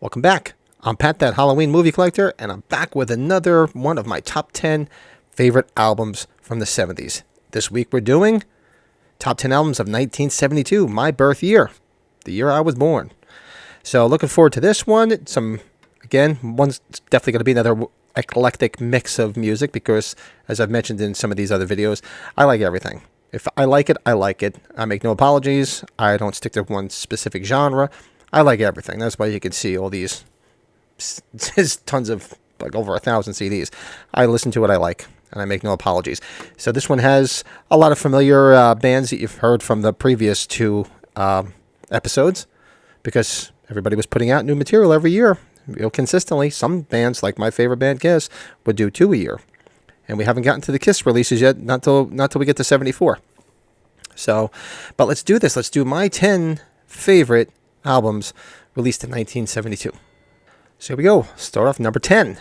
Welcome back. I'm Pat, that Halloween movie collector, and I'm back with another one of my top 10 favorite albums from the 70s. This week we're doing top 10 albums of 1972, my birth year, the year I was born. So looking forward to this one. One's definitely going to be another eclectic mix of music because, as I've mentioned in some of these other videos, I like everything. If I like it, I like it. I make no apologies. I don't stick to one specific genre. I like everything. That's why you can see all these tons of, like, over 1,000 CDs. I listen to what I like, and I make no apologies. So this one has a lot of familiar bands that you've heard from the previous two episodes, because everybody was putting out new material every year, consistently. Some bands, like my favorite band, Kiss, would do 2 a year. And we haven't gotten to the Kiss releases yet, not till we get to 74. So, but let's do this. Let's do my 10 favorite albums released in 1972. So here we go. Start off number 10.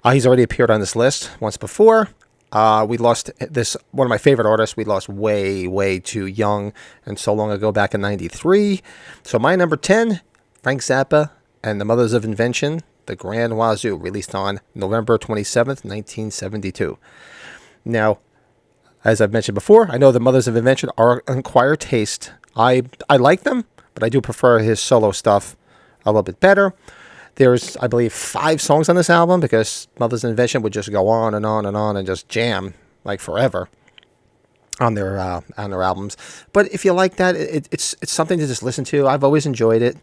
He's already appeared on this list once before. We lost this, one of my favorite artists, we lost way too young and so long ago, back in 93. So my number 10, Frank Zappa and the Mothers of Invention, The Grand Wazoo, released on November 27th, 1972. Now, as I've mentioned before, I know the Mothers of Invention are an acquired taste. I like them, but I do prefer his solo stuff a little bit better. There's, I believe, 5 songs on this album, because Mothers of Invention would just go on and on and on and just jam like forever on their albums. But if you like that, it's something to just listen to. I've always enjoyed it,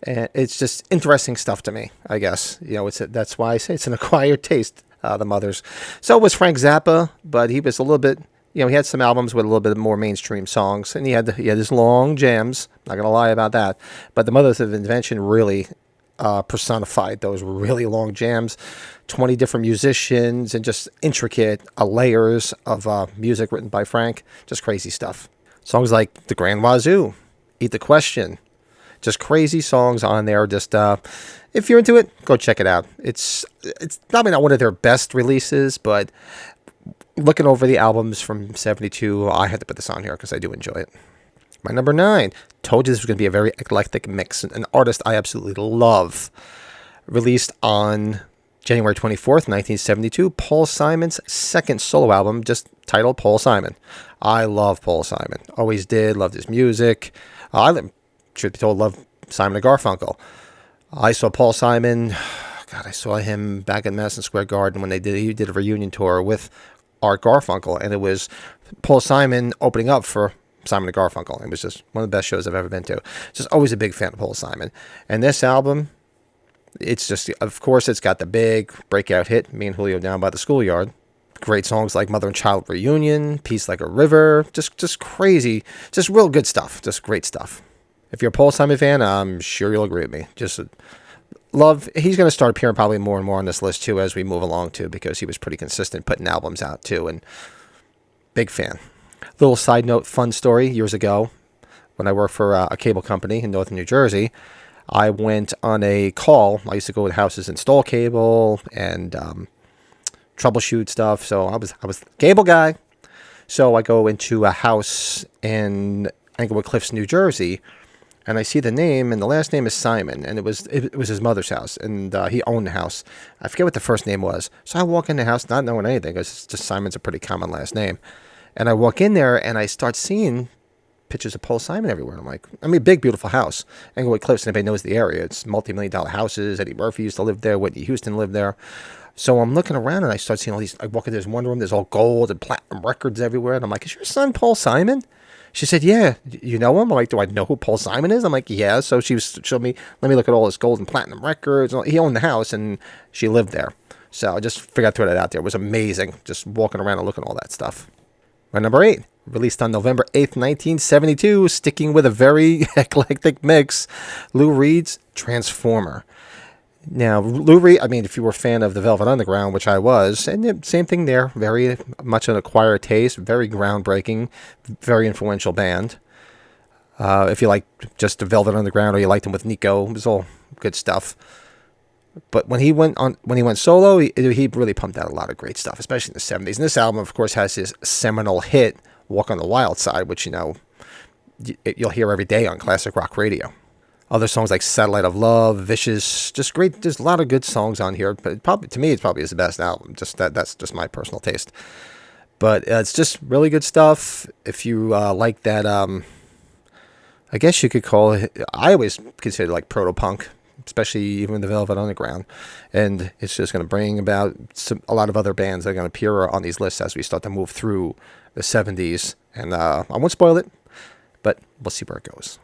and it's just interesting stuff to me, I guess. That's why I say it's an acquired taste, the Mothers. So was Frank Zappa, but he was a little bit, he had some albums with a little bit more mainstream songs, and he had his long jams. Not gonna lie about that. But the Mothers of Invention really personified those really long jams, 20 different musicians, and just intricate layers of music written by Frank. Just crazy stuff. Songs like The Grand Wazoo, Eat the Question, just crazy songs on there. Just if you're into it, go check it out. It's probably not one of their best releases, but looking over the albums from 72, I had to put this on here because I do enjoy it. My number 9, told you this was going to be a very eclectic mix. An artist I absolutely love. Released on January 24th, 1972, Paul Simon's second solo album, just titled Paul Simon. I love Paul Simon. Always did. Loved his music. Truth be told, love Simon and Garfunkel. I saw Paul Simon, I saw him back at Madison Square Garden when he did a reunion tour with Art Garfunkel, and it was Paul Simon opening up for Simon and Garfunkel. It was just one of the best shows I've ever been to. Just always a big fan of Paul Simon. And this album, it's just, of course, it's got the big breakout hit, Me and Julio Down by the Schoolyard. Great songs like Mother and Child Reunion, Peace Like a River, just crazy, just real good stuff, just great stuff. If you're a Paul Simon fan, I'm sure you'll agree with me. Just love, he's going to start appearing probably more and more on this list too as we move along too, because he was pretty consistent putting albums out too, and big fan. Little side note, fun story, years ago, when I worked for a cable company in northern New Jersey, I went on a call. I used to go to houses, install cable, and troubleshoot stuff. So I was a cable guy. So I go into a house in Englewood Cliffs, New Jersey, and I see the name, and the last name is Simon, and it was his mother's house, and he owned the house. I forget what the first name was. So I walk in the house not knowing anything, because just Simon's a pretty common last name. And I walk in there, and I start seeing pictures of Paul Simon everywhere. I'm like, big, beautiful house. Englewood Cliffs, anybody knows the area. It's multi-million-dollar houses. Eddie Murphy used to live there. Whitney Houston lived there. So I'm looking around, and I start seeing all these. I walk into this one room. There's all gold and platinum records everywhere. And I'm like, is your son Paul Simon? She said, yeah. You know him? I'm like, do I know who Paul Simon is? I'm like, yeah. So she showed me, let me look at all his gold and platinum records. He owned the house, and she lived there. So I just figured I'd throw that out there. It was amazing, just walking around and looking at all that stuff. My number 8, released on November 8th, 1972, sticking with a very eclectic mix, Lou Reed's Transformer. Now, Lou Reed, if you were a fan of the Velvet Underground, which I was, and same thing there, very much an acquired taste, very groundbreaking, very influential band. If you like just the Velvet Underground, or you liked them with Nico, it was all good stuff. But when he went solo, he really pumped out a lot of great stuff, especially in the 70s. And this album, of course, has his seminal hit, Walk on the Wild Side, which, you'll hear every day on classic rock radio. Other songs like Satellite of Love, Vicious, just great. There's a lot of good songs on here. But probably to me, it's probably his best album. That's just my personal taste. But it's just really good stuff. If you like that, I guess you could call it. I always consider it like proto punk, especially even the Velvet Underground, and it's just going to bring about a lot of other bands that are going to appear on these lists as we start to move through the 70s. And I won't spoil it, but we'll see where it goes.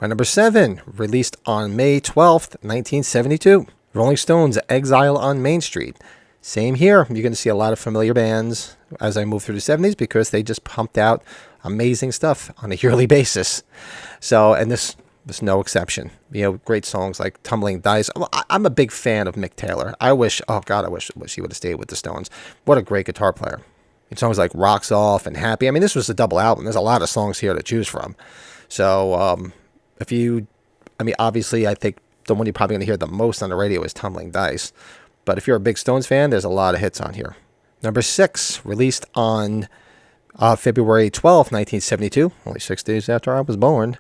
My number 7, released on May 12th, 1972. Rolling Stones, Exile on Main Street. Same here. You're going to see a lot of familiar bands as I move through the 70s because they just pumped out amazing stuff on a yearly basis. So, and this was no exception. Great songs like Tumbling Dice. I'm a big fan of Mick Taylor. I wish he would have stayed with the Stones. What a great guitar player. And songs like Rocks Off and Happy. I mean, this was a double album. There's a lot of songs here to choose from. So, obviously, I think the one you're probably going to hear the most on the radio is Tumbling Dice. But if you're a big Stones fan, there's a lot of hits on here. Number 6, released on February 12th, 1972, only 6 days after I was born.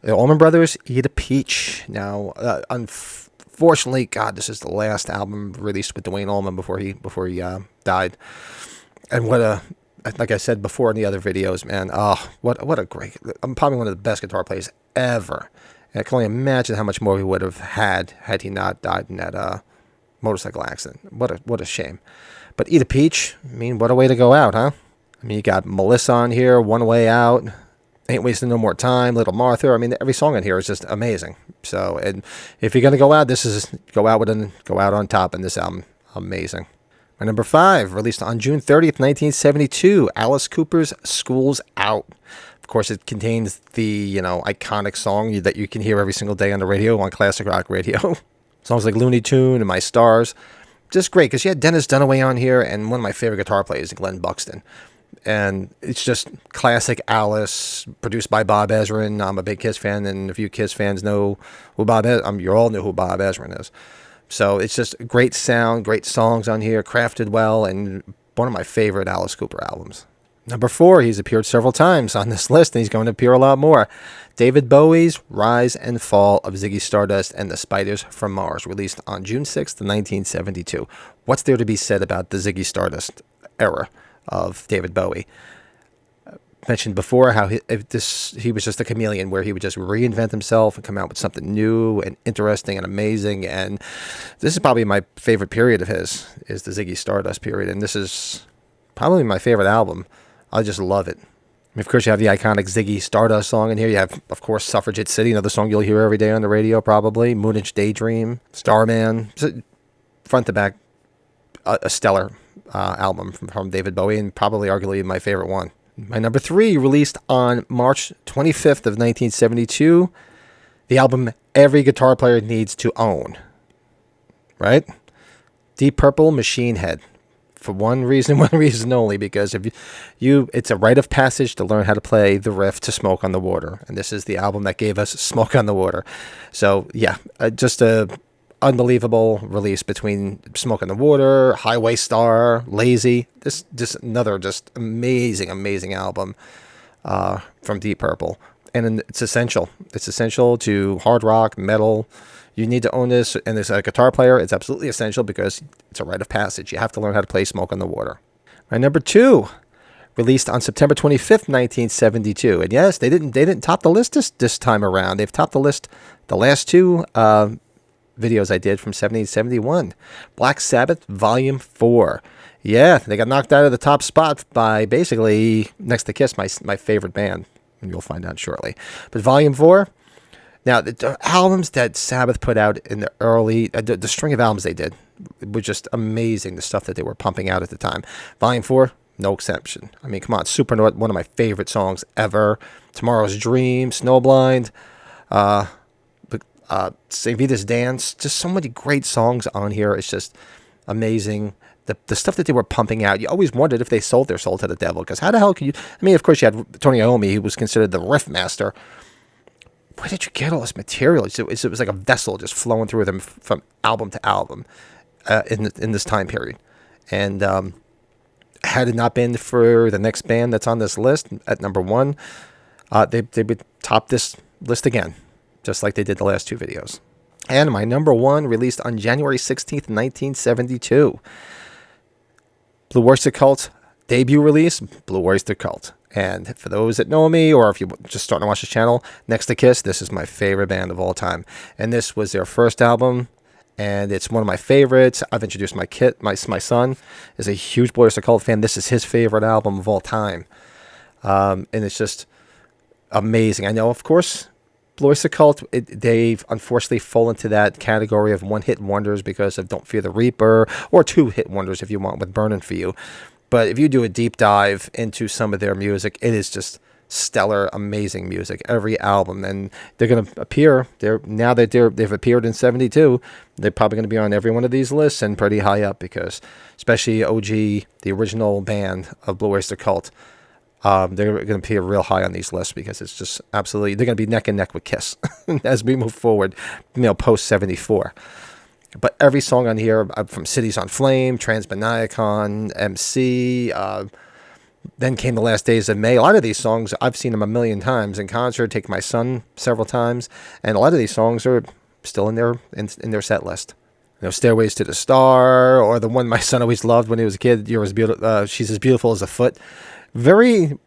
The Alman Brothers, Eat a Peach. Now, unfortunately, God, this is the last album released with Duane Allman before he died. And like I said before in the other videos, man, what a great, I'm probably one of the best guitar players ever. And I can only imagine how much more he would have had he not died in that motorcycle accident. What a shame. But Eat a Peach, what a way to go out, huh? You got Melissa on here, One Way Out, Ain't Wasting No More Time, Little Martha. Every song on here is just amazing. So, and if you're gonna go out, go out on top in this album. Amazing. My number 5, released on June 30th, 1972, Alice Cooper's School's Out. Of course, it contains the iconic song that you can hear every single day on the radio, on classic rock radio. Songs like Looney Tune and My Stars. Just great, because you had Dennis Dunaway on here, and one of my favorite guitar players, Glenn Buxton. And it's just classic Alice, produced by Bob Ezrin. I'm a big Kiss fan, and if you Kiss fans know who you all know who Bob Ezrin is. So it's just great sound, great songs on here, crafted well, and one of my favorite Alice Cooper albums. Number 4, he's appeared several times on this list, and he's going to appear a lot more. David Bowie's Rise and Fall of Ziggy Stardust and the Spiders from Mars, released on June 6th, 1972. What's there to be said about the Ziggy Stardust era of David Bowie? Mentioned before how he was just a chameleon, where he would just reinvent himself and come out with something new and interesting and amazing. And this is probably my favorite period of his, is the Ziggy Stardust period. And this is probably my favorite album. I just love it. Of course, you have the iconic Ziggy Stardust song in here. You have, of course, Suffragette City, another song you'll hear every day on the radio probably. Moonage Daydream, Starman. Front to back, a stellar album from David Bowie, and probably arguably my favorite one. My number 3, released on March 25th of 1972, the album every guitar player needs to own. Right? Deep Purple, Machine Head. For one reason only, because if it's a rite of passage to learn how to play the riff to Smoke on the Water, and this is the album that gave us Smoke on the Water. So yeah, just a unbelievable release between Smoke on the Water, Highway Star, Lazy. This just another just amazing album from Deep Purple, and it's essential. It's essential to hard rock, metal. You need to own this, and as a guitar player, it's absolutely essential because it's a rite of passage. You have to learn how to play Smoke on the Water. My number 2, released on September 25th, 1972. And yes, they didn't top the list this time around. They've topped the list the last 2 videos I did from 1971. Black Sabbath, Volume 4. Yeah, they got knocked out of the top spot by basically, next to Kiss, my favorite band. And you'll find out shortly. But Volume 4... Now, the albums that Sabbath put out in the early, the string of albums they did were just amazing, the stuff that they were pumping out at the time. Volume 4, no exception. Come on, Supernaut, one of my favorite songs ever. Tomorrow's Dream, Snowblind, St. Vita's Dance, just so many great songs on here. It's just amazing. The stuff that they were pumping out, you always wondered if they sold their soul to the devil, because how the hell can you, of course you had Tony Iommi, who was considered the riff master. Where did you get all this material? It was like a vessel just flowing through them from album to album in this time period. And had it not been for the next band that's on this list at number 1, they would top this list again. just like they did the last two videos. And my number one, released on January 16th, 1972. Blue Oyster Cult debut release, Blue Oyster Cult. And for those that know me, or if you're just starting to watch this channel, Next to Kiss, this is my favorite band of all time. And this was their first album, and it's one of my favorites. I've introduced my kid, my son is a huge Blue Oyster Cult fan. This is his favorite album of all time. And it's just amazing. I know, of course, Blue Oyster Cult, they've unfortunately fallen into that category of one-hit wonders because of Don't Fear the Reaper, or two-hit wonders if you want, with Burnin' For You. But if you do a deep dive into some of their music, it is just stellar, amazing music. Every album, and they're going to appear. They've appeared in '72. They're probably going to be on every one of these lists and pretty high up, because especially OG, the original band of Blue Oyster Cult, they're going to appear real high on these lists, because it's just absolutely, they're going to be neck and neck with Kiss as we move forward, post '74. But every song on here, from Cities on Flame, Transmaniacon, MC, then came The Last Days of May. A lot of these songs, I've seen them a million times in concert, take my son several times, and a lot of these songs are still in their set list. Stairways to the Star, or the one my son always loved when he was a kid, She's as Beautiful as a Foot. Very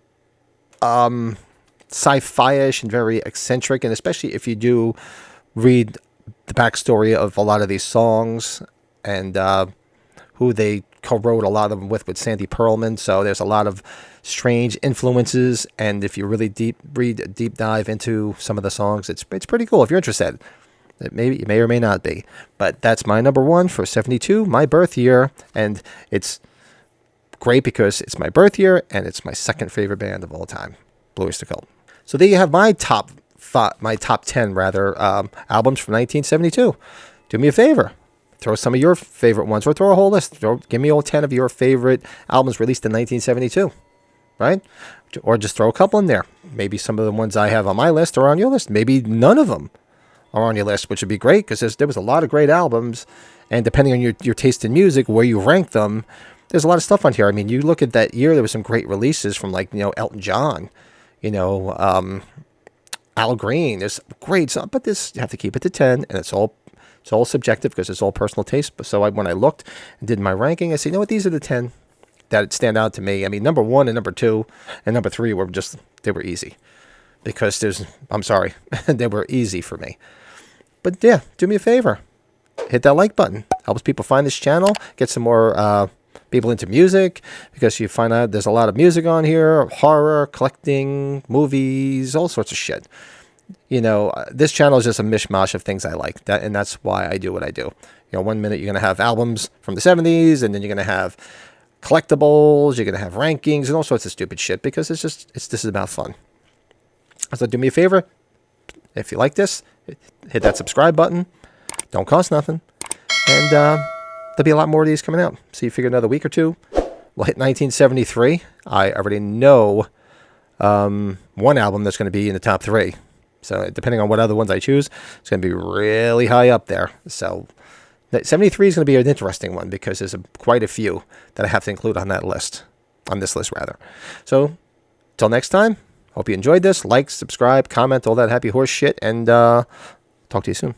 sci-fi-ish and very eccentric, and especially if you do read the backstory of a lot of these songs, and who they co-wrote a lot of them with Sandy Pearlman. So there's a lot of strange influences, and if you really deep dive into some of the songs, it's pretty cool if you're interested. It may or may not be, but that's my number one for '72, my birth year, and it's great because it's my birth year and it's my second favorite band of all time, Blue Oyster Cult. So there you have my top 10 albums from 1972. Do me a favor, throw some of your favorite ones, or throw a whole list. Give me all 10 of your favorite albums released in 1972, right? Or just throw a couple in there. Maybe some of the ones I have on my list are on your list. Maybe none of them are on your list, which would be great, because there was a lot of great albums, and depending on your taste in music, where you rank them, there's a lot of stuff on here. I mean, you look at that year, there was some great releases from, like, Elton John, Al Green. There's great stuff, but this, you have to keep it to 10, and it's all subjective, because it's all personal taste. But so when I looked and did my ranking, I said, these are the 10 that stand out to me. I mean, number 1 and number 2 and number 3 were they were easy, because I'm sorry, they were easy for me. But yeah, do me a favor, hit that like button. Helps people find this channel, get some more people into music, because you find out there's a lot of music on here, horror, collecting, movies, all sorts of shit. This channel is just a mishmash of things I like, and that's why I do what I do. 1 minute you're going to have albums from the '70s, and then you're going to have collectibles, you're going to have rankings, and all sorts of stupid shit, because this is about fun. So do me a favor, if you like this, hit that subscribe button. Don't cost nothing. And there'll be a lot more of these coming out. So you figure another week or two, we'll hit 1973. I already know one album that's going to be in the top 3. So depending on what other ones I choose, it's going to be really high up there. So 73 is going to be an interesting one, because there's quite a few that I have to include on this list rather. So till next time, hope you enjoyed this. Like, subscribe, comment, all that happy horse shit, and talk to you soon.